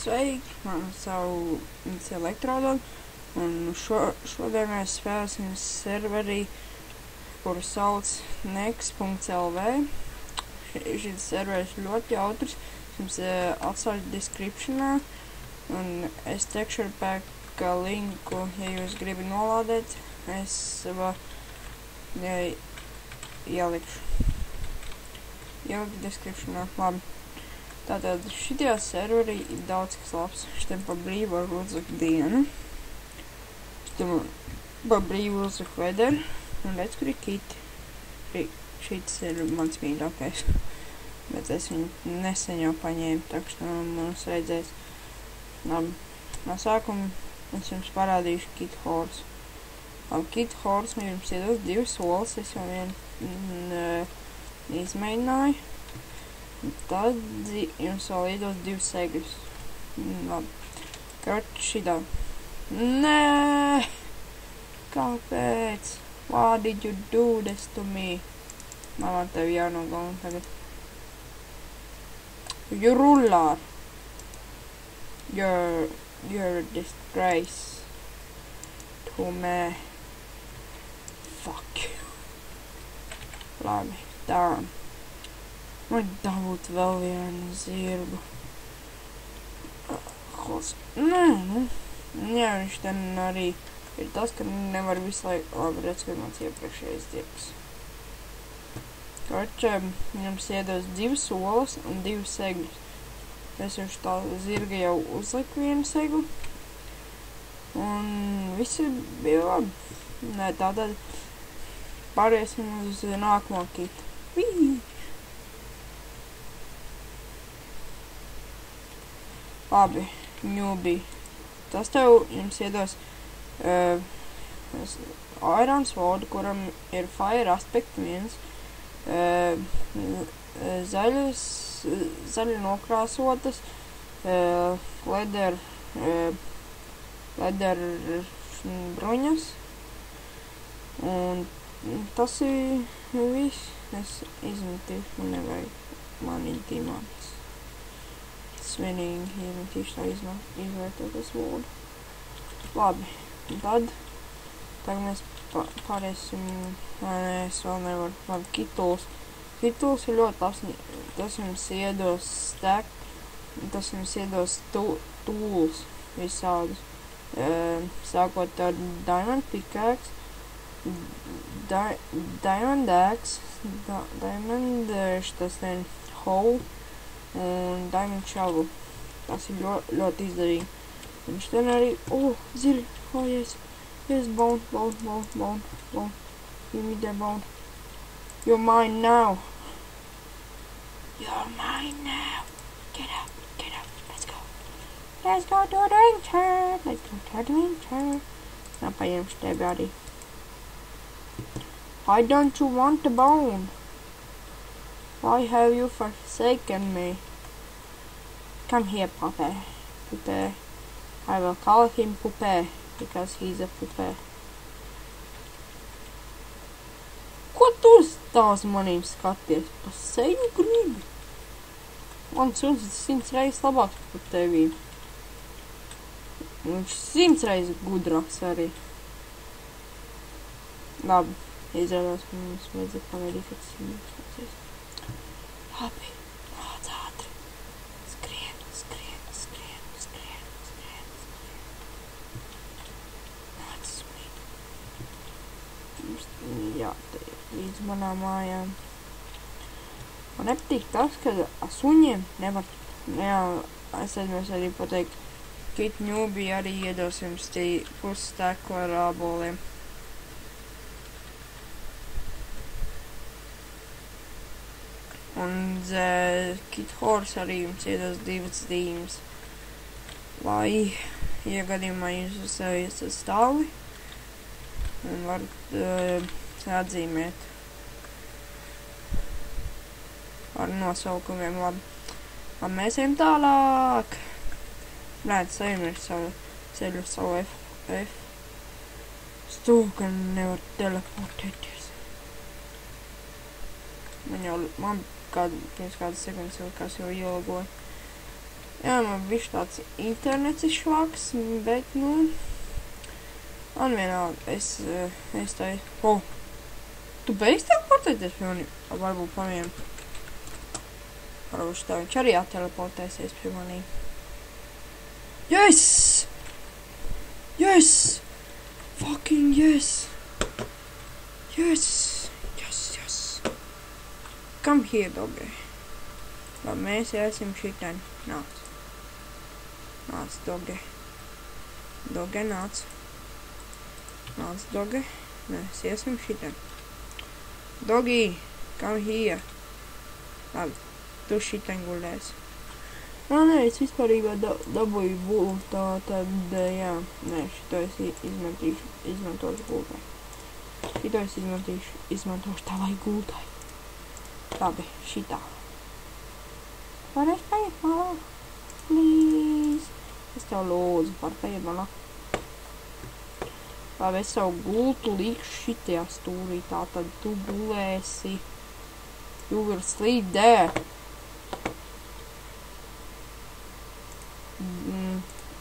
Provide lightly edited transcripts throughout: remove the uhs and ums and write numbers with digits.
Sveiki, man savu elektrodu, un šodien mēs spēlēsim serverī, kuru sauc nex.lv. Šis serveris ļoti jautrs, jums atstāšu descriptionā, un es teikšu ka linku, ja jūs gribat nolādēt, es ielikšu descriptionā. Labi. Tātad šitajā serverī ir daudz kas labs. Šitam pa brīvu var uzlikt dienu. Šitam pa brīvu uzlikt weather. Un redz, kur ir kiti. Šits ir mans mīļākais. Bet es viņu nesen jau paņēmu, tā ka mums redzēs. Labi. No sākuma es jums parādīšu kit horse. Labi, kit horse jums iedos 2 solis. Es jau vienu izmēģināju. Tad jums vēl iedos 2 segļus. Labi. Karoči šitā. Nē! Kāpēc? Why did you do this to me? Man tev jānogalina tagad. You rullār. You're a disgrace to me. Fuck you. Labi, tā. Vai dabūt vēl vienu zirgu. Nē, jā, viņš ten arī ir tas, ka nevar visu laiku. Labi, redz, ka mans iepriekšējais zirgs. Karoči, jums iedos 2 solas un 2 segļus. Es jums tā zirga jau uzliku vienu seglu. Un visi bija labi. Nē, tātad pāriesim uz nākamo kitu. Vīī! Labi, newbie. Tas tev jums iedos Iron Sword, kuram ir Fire Aspect 1, zaļi nokrāsotas, leather bruņas, un tas ir viss. Es izmetīšu, man nevajag mani diamantus. Svinīgi iemetīšu tā izvērtot tas vodu. Labi, un tagad mēs pāriesim, es vēl nevaru, labi, kituls. Kituls ir ļoti labs, tas jums iedos stack, tas jums iedos tools visādus. Sākot ar diamond pickaxe, diamond axe, diamond hoe un diamond shovel. Tas ir ļoti izdevīgi. Viņš ten arī, zirgi, yes, bone. Give me that bone. You're mine now. You're mine now. Get up, let's go. Let's go to adventure. Now paņem tevi arī. Why don't you want the bone? Why have you forsaken me? Come here, Puppy. I will call him Puppy, because he's a puppy. Ko tu stāz manīm skaties? Pa seju gribi? Man suns 100 reizes labāks par tevīm. Viņš 100 reizes gudrāks arī. Labi, izrādās, ka mums vajadzētu pagaidīt, kad tas mums nācies. Labi, nāc ātri. Skrien. Nāc smīt. Jā, te ir līdz manām mājām. Man nepatīk tas, ka suņiem nevar, es aizmirsu arī pateikt, kit newbie arī iedos jums pussteklu ar āboliem. Un kit horse arī jums iedos 2 zīmes, lai, ja gadījumā jūs uz sevi esat stāvi, un varat atzīmēt ar nosaukumiem. Labi, mēs ejam tālāk. Nē, saviem ir ceļu savu F. Stūk, ka nevar teleportēties. Man pirms kādas sekundes likās jau ielgoja. Jā, man bišķi tāds internets ir švaks, bet, nu, man vienalga, es tā, tu beidz tā portēties pie mani, varbūt pamiem. Varbūt tā, viņš arī atteleportēsies pie manī. Yes! Yes! Fucking yes! Yes! Yes! Come here, doggy. Labi, mēs iesim šitien. Nāc. Nāc, doggy. Doggy, nāc. Nāc, doggy. Mēs iesim šitien. Doggy, come here. Labi, tu šitien gulēsi. Nē, es vispārībā dabūju gultā, tad, jā. Nē, šito es izmantošu gultai. Šito es izmantošu tavai gultai. Labi, šitā. Varēs paiet malā? Please. Es tev lūdzu, var paiet malā. Labi, es savu gultu likšu šitajā stūrī, tātad tu gulēsi. You will sleep there.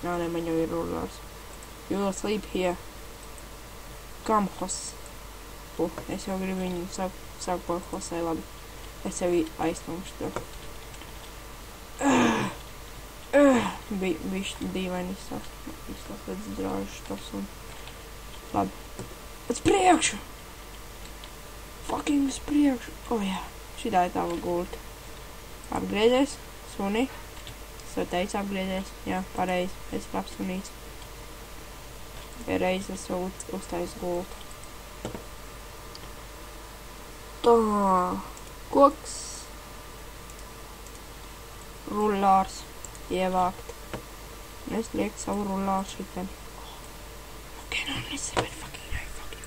Jā, ne, man jau ir rullārs. You will sleep here. Come, Hos. Es jau gribu viņu sākt par Hosai, labi. Es jau aiztumšu to. Bišķi dīvaini izstāst pēc drāžu tos un... Labi. Uz priekšu! Fucking uz priekšu! O jā, šitā ir tava gulta. Apgriezies, suni. Es tev teicu apgriezies. Jā, pareizi. Es ir apsunīts. Reiz es jau uztais gultu. Tā. Koks. Rullārs. Ievākt. Un es lieku savu rullāru šitien. Okay, no, nesabēt, fucking no, fuck you.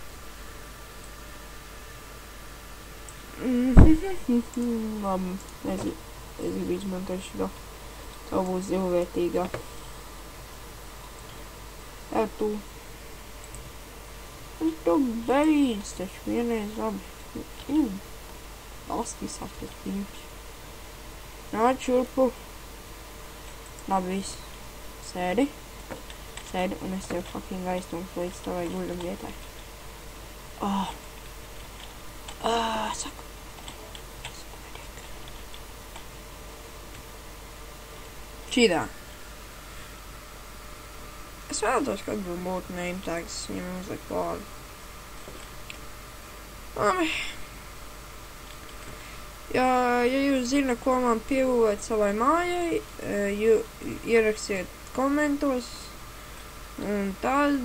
Labi, es gribu izmantot šito. Tev būs zivvērtīgā. Jā, tu. Es to beidz, taču vienreiz labi. Valstīs apēc pīņus. Nāc šurpu. Labi, viss. Sēdi. Sēdi, un es tev fucking aiztumšu līdz tavai guļam vietai. Saku. Šīdā. Es vēlētos, kad būtu name tags, viņam uzlikt vārdu. Labi. Ja jūs zina, ko man piebūvēt savai mājai, ierakstiet komentos, un tad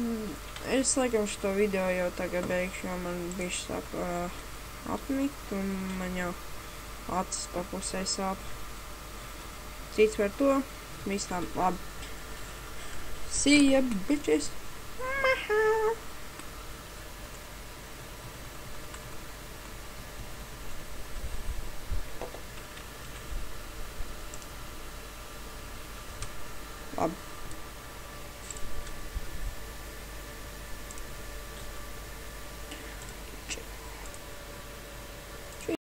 es laikam šito video jau tagad beigšu, jo man bišķi sāk apnikt, un man jau acis pa pusē sāp. Cits par to, visām labi. See ya, bitches! Labi.